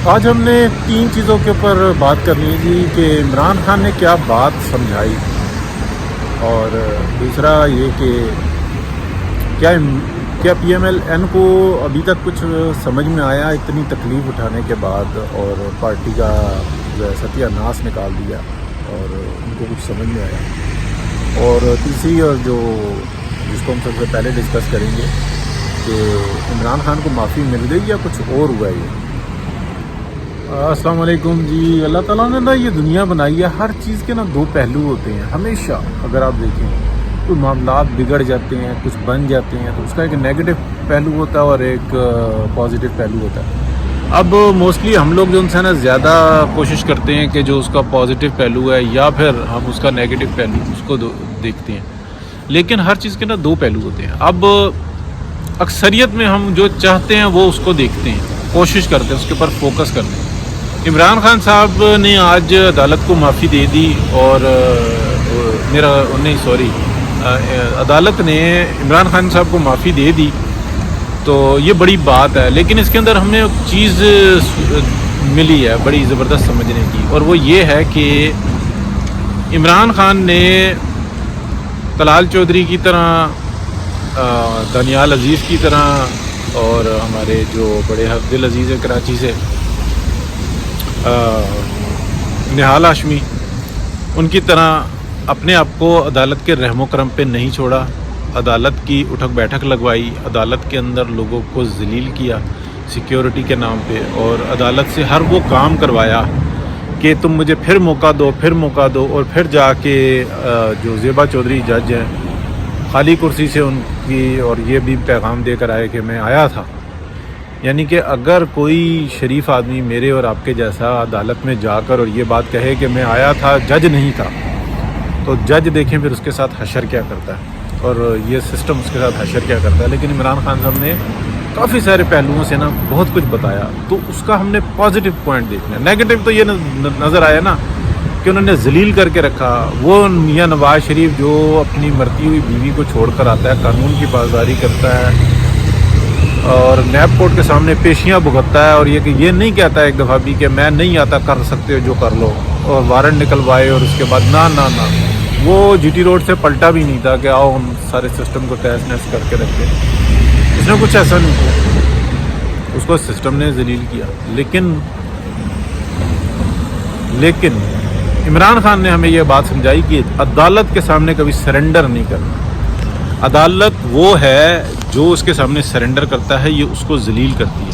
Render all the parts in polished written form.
آج ہم نے 3 چیزوں کے اوپر بات کرنی ہے جی کہ عمران خان نے کیا بات سمجھائی، اور دوسرا یہ کہ کیا پی ایم ایل این کو ابھی تک کچھ سمجھ میں آیا اتنی تکلیف اٹھانے کے بعد، اور پارٹی کا جو ہے ستیہ ناس نکال دیا اور ان کو کچھ سمجھ میں آیا۔ اور تیسری اور جس کو ہم سب سے پہلے ڈسکس کریں گے کہ عمران خان کو معافی مل گئی یا کچھ اور ہوا ہے یہ۔ السلام علیکم جی۔ اللہ تعالیٰ نے نا یہ دنیا بنائی ہے، ہر چیز کے نا 2 پہلو ہوتے ہیں ہمیشہ۔ اگر آپ دیکھیں کوئی معاملات بگڑ جاتے ہیں، کچھ بن جاتے ہیں تو اس کا ایک نیگیٹو پہلو ہوتا ہے اور ایک پازیٹیو پہلو ہوتا ہے۔ اب موسٹلی ہم لوگ جو ان سے نا زیادہ کوشش کرتے ہیں کہ جو اس کا پازیٹیو پہلو ہے یا پھر ہم اس کا نیگیٹو پہلو اس کو دیکھتے ہیں، لیکن ہر چیز کے نا 2 پہلو ہوتے ہیں۔ اب اکثریت میں ہم جو چاہتے ہیں وہ اس کو دیکھتے ہیں، کوشش کرتے ہیں، اس کے اوپر فوکس کرتے ہیں۔ عمران خان صاحب نے آج عدالت کو معافی دے دی، اور عدالت نے عمران خان صاحب کو معافی دے دی تو یہ بڑی بات ہے، لیکن اس کے اندر ہمیں ایک چیز ملی ہے بڑی زبردست سمجھنے کی، اور وہ یہ ہے کہ عمران خان نے طلال چودھری کی طرح، دانیال عزیز کی طرح، اور ہمارے جو بڑے دل عزیز ہیں کراچی سے نہال ہاشمی، ان کی طرح اپنے آپ کو عدالت کے رحم و کرم پہ نہیں چھوڑا، عدالت کی اٹھک بیٹھک لگوائی، عدالت کے اندر لوگوں کو ذلیل کیا سیکیورٹی کے نام پہ، اور عدالت سے ہر وہ کام کروایا کہ تم مجھے پھر موقع دو، اور پھر جا کے جو زیبا چودھری جج ہیں خالی کرسی سے ان کی، اور یہ بھی پیغام دے کر آئے کہ میں آیا تھا۔ یعنی کہ اگر کوئی شریف آدمی میرے اور آپ کے جیسا عدالت میں جا کر اور یہ بات کہے کہ میں آیا تھا، جج نہیں تھا، تو جج دیکھیں پھر اس کے ساتھ حشر کیا کرتا ہے، اور یہ سسٹم اس کے ساتھ حشر کیا کرتا ہے۔ لیکن عمران خان صاحب نے کافی سارے پہلوؤں سے نا بہت کچھ بتایا، تو اس کا ہم نے پازیٹیو پوائنٹ دیکھنا ہے۔ نیگیٹو تو یہ نظر آیا نا کہ انہوں نے ذلیل کر کے رکھا۔ وہ میاں نواز شریف جو اپنی مرتی ہوئی بیوی کو چھوڑ کر آتا ہے، قانون کی پاسداری کرتا ہے اور نیب کورٹ کے سامنے پیشیاں بھگتتا ہے، اور یہ کہ یہ نہیں کہتا ہے ایک دفعہ بھی کہ میں نہیں آتا، کر سکتے ہو جو کر لو، اور وارنٹ نکلوائے، اور اس کے بعد نہ وہ جی ٹی روڈ سے پلٹا بھی نہیں تھا کہ آؤ ہم سارے سسٹم کو تہس نہس کر کے رکھیں۔ اس نے کچھ ایسا نہیں کیا، اس کو سسٹم نے ذلیل کیا۔ لیکن عمران خان نے ہمیں یہ بات سمجھائی کہ عدالت کے سامنے کبھی سرنڈر نہیں کرنا۔ عدالت وہ ہے جو اس کے سامنے سرنڈر کرتا ہے، یہ اس کو ذلیل کرتی ہے،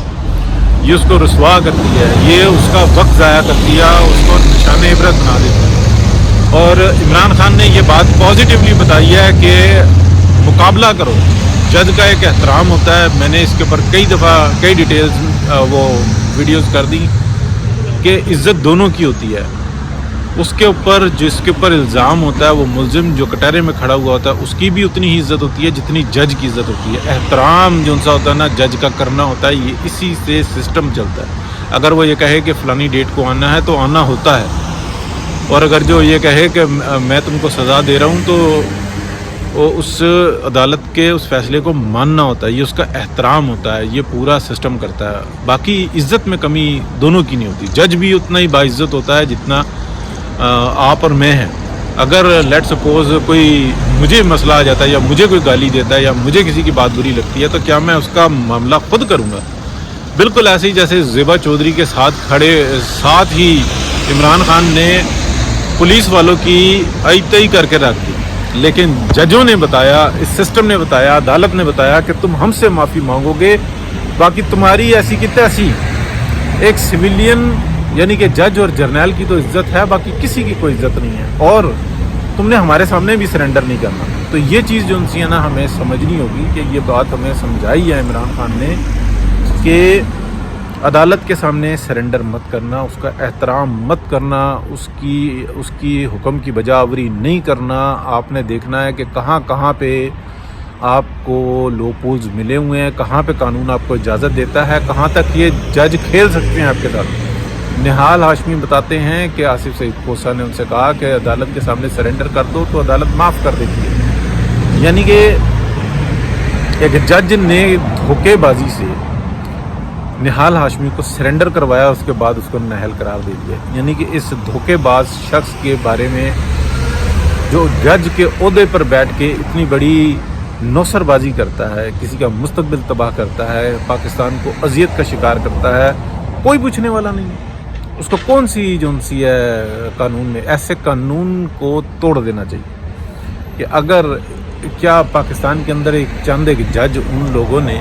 یہ اس کو رسوا کرتی ہے، یہ اس کا وقت ضائع کرتی ہے، اس کو نشان عبرت بنا دیتی ہے۔ اور عمران خان نے یہ بات پازیٹیولی بتائی ہے کہ مقابلہ کرو، جج کا ایک احترام ہوتا ہے۔ میں نے اس کے اوپر کئی ڈیٹیلز وہ ویڈیوز کر دی کہ عزت دونوں کی ہوتی ہے۔ اس کے اوپر جس کے اوپر الزام ہوتا ہے، وہ ملزم جو کٹہرے میں کھڑا ہوا ہوتا ہے، اس کی بھی اتنی ہی عزت ہوتی ہے جتنی جج کی عزت ہوتی ہے۔ احترام جو ان سا ہوتا ہے نا جج کا کرنا ہوتا ہے، یہ اسی سے سسٹم چلتا ہے۔ اگر وہ یہ کہے کہ فلانی ڈیٹ کو آنا ہے تو آنا ہوتا ہے، اور اگر جو یہ کہے کہ میں تم کو سزا دے رہا ہوں تو اس عدالت کے اس فیصلے کو ماننا ہوتا ہے، یہ اس کا احترام ہوتا ہے، یہ پورا سسٹم کرتا ہے۔ باقی عزت میں کمی دونوں کی نہیں ہوتی، جج بھی اتنا ہی باعزت ہوتا ہے جتنا آپ اور میں ہیں۔ اگر لیٹ سپوز کوئی مجھے مسئلہ آ جاتا ہے، یا مجھے کوئی گالی دیتا ہے، یا مجھے کسی کی بات بری لگتی ہے، تو کیا میں اس کا معاملہ خود کروں گا؟ بالکل ایسے ہی جیسے زیبا چودھری کے ساتھ ہی عمران خان نے پولیس والوں کی آئی کر کے رکھ دی، لیکن ججوں نے بتایا، اس سسٹم نے بتایا، عدالت نے بتایا کہ تم ہم سے معافی مانگو گے، باقی تمہاری ایسی کی تیسی۔ ایک سویلین یعنی کہ جج اور جرنیل کی تو عزت ہے، باقی کسی کی کوئی عزت نہیں ہے، اور تم نے ہمارے سامنے بھی سرنڈر نہیں کرنا۔ تو یہ چیز جو ان سی ہے نا ہمیں سمجھنی ہوگی کہ یہ بات ہمیں سمجھائی ہے عمران خان نے کہ عدالت کے سامنے سرنڈر مت کرنا، اس کا احترام مت کرنا، اس کی حکم کی بجا آوری نہیں کرنا۔ آپ نے دیکھنا ہے کہ کہاں پہ آپ کو لو پولز ملے ہوئے ہیں، کہاں پہ قانون آپ کو اجازت دیتا ہے، کہاں تک یہ جج کھیل سکتے ہیں آپ کے ساتھ۔ نہال ہاشمی بتاتے ہیں کہ آصف سعید کوسہ نے ان سے کہا کہ عدالت کے سامنے سرنڈر کر دو تو عدالت معاف کر دیتی ہے۔ یعنی کہ ایک جج نے دھوکے بازی سے نہال ہاشمی کو سرنڈر کروایا، اس کے بعد اس کو نااہل قرار دے دیا. یعنی کہ اس دھوکے باز شخص کے بارے میں جو جج کے عہدے پر بیٹھ کے اتنی بڑی نوسر بازی کرتا ہے، کسی کا مستقبل تباہ کرتا ہے، پاکستان کو اذیت کا شکار کرتا ہے، کوئی پوچھنے والا نہیں. اس کو کون سی ہے قانون میں ایسے قانون کو توڑ دینا چاہیے کہ اگر کیا پاکستان کے اندر چند ایک جج ان لوگوں نے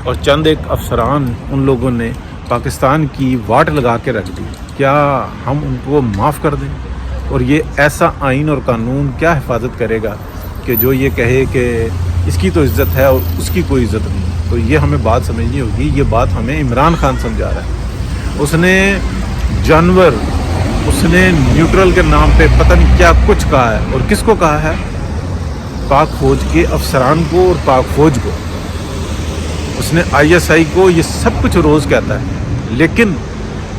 اور چند ایک افسران ان لوگوں نے پاکستان کی واٹ لگا کے رکھ دی، کیا ہم ان کو معاف کر دیں؟ اور یہ ایسا آئین اور قانون کیا حفاظت کرے گا کہ جو یہ کہے کہ اس کی تو عزت ہے اور اس کی کوئی عزت نہیں؟ تو یہ ہمیں بات سمجھنی ہوگی. یہ بات ہمیں عمران خان سمجھا رہا ہے. اس نے جانور، اس نے نیوٹرل کے نام پہ پتہ نہیں کیا کچھ کہا ہے. اور کس کو کہا ہے؟ پاک فوج کے افسران کو اور پاک فوج کو. اس نے ISI کو یہ سب کچھ روز کہتا ہے، لیکن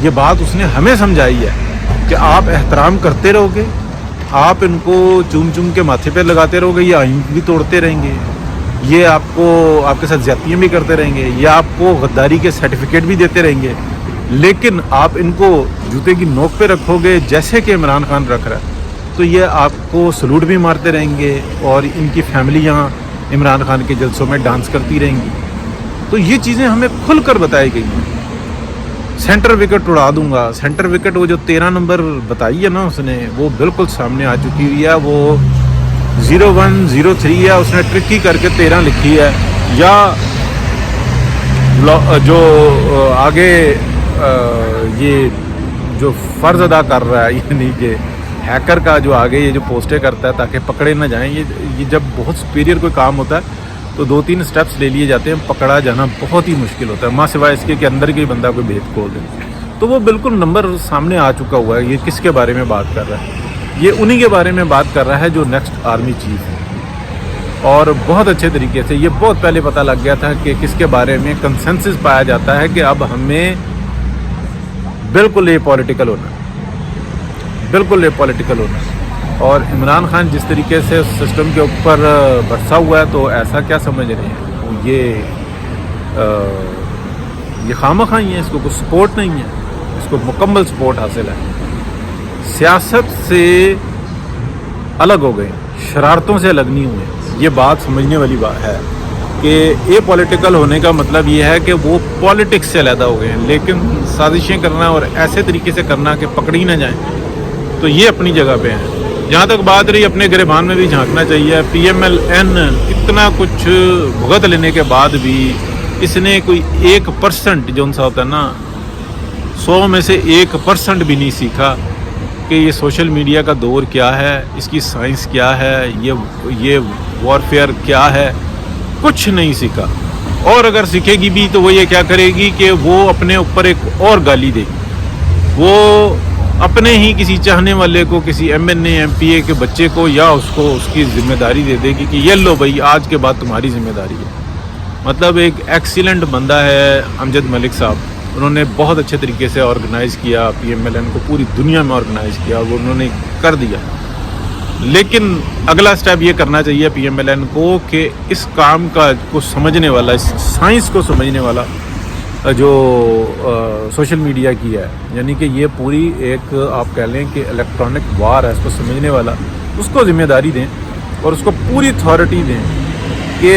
یہ بات اس نے ہمیں سمجھائی ہے کہ آپ احترام کرتے رہو گے، آپ ان کو چوم چوم کے ماتھے پہ لگاتے رہو گے، یہ آئین بھی توڑتے رہیں گے، یہ آپ کے ساتھ زیادتیاں بھی کرتے رہیں گے، یہ آپ کو غداری کے سرٹیفکیٹ بھی دیتے رہیں گے، لیکن آپ ان کو جوتے کی نوک پہ رکھو گے جیسے کہ عمران خان رکھ رہا ہے تو یہ آپ کو سلوٹ بھی مارتے رہیں گے اور ان کی فیملیاں عمران خان کے جلسوں میں ڈانس کرتی رہیں گی. تو یہ چیزیں ہمیں کھل کر بتائی گئی ہیں. سینٹر وکٹ اڑا دوں گا، سینٹر وکٹ وہ جو 13 نمبر بتائی ہے نا اس نے، وہ بالکل سامنے آ چکی ہوئی ہے. وہ 0103 ہے، اس نے ٹرکی کر کے 13 لکھی ہے. یا جو آگے یہ جو فرض ادا کر رہا ہے، یعنی کہ ہیکر کا جو آگے یہ جو پوسٹیں کرتا ہے تاکہ پکڑے نہ جائیں، یہ جب بہت سپیریئر کوئی کام ہوتا ہے تو 2-3 سٹیپس لے لیے جاتے ہیں، پکڑا جانا بہت ہی مشکل ہوتا ہے، ماں سوائے اس کے کہ اندر کے بندہ کوئی بھید کھول دے. تو وہ بالکل نمبر سامنے آ چکا ہوا ہے. یہ کس کے بارے میں بات کر رہا ہے؟ یہ انہی کے بارے میں بات کر رہا ہے جو نیکسٹ آرمی چیف ہے. اور بہت اچھے طریقے سے یہ بہت پہلے پتہ لگ گیا تھا کہ کس کے بارے میں کنسنسس پایا جاتا ہے کہ اب ہمیں بالکل یہ پولیٹیکل ہونا ہے، بالکل یہ پولیٹیکل ہونا ہے. اور عمران خان جس طریقے سے اس سسٹم کے اوپر برسا ہوا ہے تو ایسا کیا سمجھ رہے ہیں یہ خواہ ہی ہے، اس کو کوئی سپورٹ نہیں ہے، اس کو مکمل سپورٹ حاصل ہے. سیاست سے الگ ہو گئے، شرارتوں سے الگ نہیں ہوئے. یہ بات سمجھنے والی بات ہے کہ یہ پولیٹیکل ہونے کا مطلب یہ ہے کہ وہ پولیٹکس سے علیحدہ ہو گئے ہیں، لیکن سازشیں کرنا اور ایسے طریقے سے کرنا کہ پکڑی نہ جائیں تو یہ اپنی جگہ پہ ہیں. جہاں تک بات رہی اپنے گریبان میں بھی جھانکنا چاہیے. PMLN اتنا کچھ بھگت لینے کے بعد بھی اس نے کوئی 1% جو ان سا ہوتا ہے نا، 100 میں سے 1% بھی نہیں سیکھا کہ یہ سوشل میڈیا کا دور کیا ہے، اس کی سائنس کیا ہے، یہ وارفیئر کیا ہے، کچھ نہیں سیکھا. اور اگر سیکھے گی بھی تو وہ یہ کیا کرے گی کہ وہ اپنے اوپر ایک اور گالی دے گی. وہ اپنے ہی کسی چاہنے والے کو، کسی MNA MPA کے بچے کو یا اس کو اس کی ذمہ داری دے دے گی کہ یہ لو بھائی آج کے بعد تمہاری ذمہ داری ہے. مطلب ایک ایکسیلنٹ بندہ ہے امجد ملک صاحب، انہوں نے بہت اچھے طریقے سے آرگنائز کیا PMLN کو، پوری دنیا میں آرگنائز کیا، وہ انہوں نے کر دیا. لیکن اگلا سٹیپ یہ کرنا چاہیے PMLN کو کہ اس کام کو سمجھنے والا، اس سائنس کو سمجھنے والا جو سوشل میڈیا کی ہے، یعنی کہ یہ پوری ایک آپ کہہ لیں کہ الیکٹرانک وار ہے، اس کو سمجھنے والا اس کو ذمہ داری دیں اور اس کو پوری اتھارٹی دیں کہ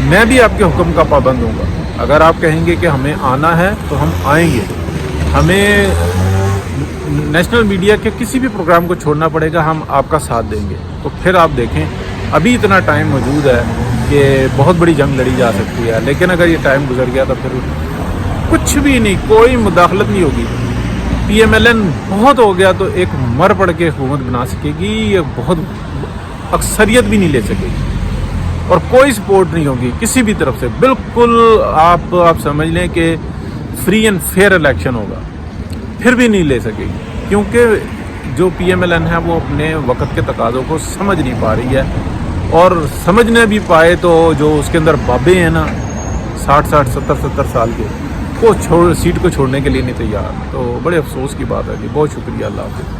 میں بھی آپ کے حکم کا پابند ہوں گا. اگر آپ کہیں گے کہ ہمیں آنا ہے تو ہم آئیں گے، ہمیں نیشنل میڈیا کے کسی بھی پروگرام کو چھوڑنا پڑے گا، ہم آپ کا ساتھ دیں گے. تو پھر آپ دیکھیں ابھی اتنا ٹائم موجود ہے کہ بہت بڑی جنگ لڑی جا سکتی ہے، لیکن اگر یہ ٹائم گزر گیا تو پھر کچھ بھی نہیں، کوئی مداخلت نہیں ہوگی. PMLN بہت ہو گیا تو ایک مر پڑ کے حکومت بنا سکے گی، یہ بہت اکثریت بھی نہیں لے سکے گی اور کوئی سپورٹ نہیں ہوگی کسی بھی طرف سے. بالکل آپ سمجھ لیں کہ فری اینڈ فیئر الیکشن ہوگا، پھر بھی نہیں لے سکے گی کیونکہ جو PMLN ہے وہ اپنے وقت کے تقاضوں کو سمجھ نہیں پا رہی ہے. اور سمجھنے بھی پائے تو جو اس کے اندر بابے ہیں نا 60 70 سال کے، وہ سیٹ کو چھوڑنے کے لیے نہیں تیار. تو بڑے افسوس کی بات ہے جی. بہت شکریہ، اللہ حافظ.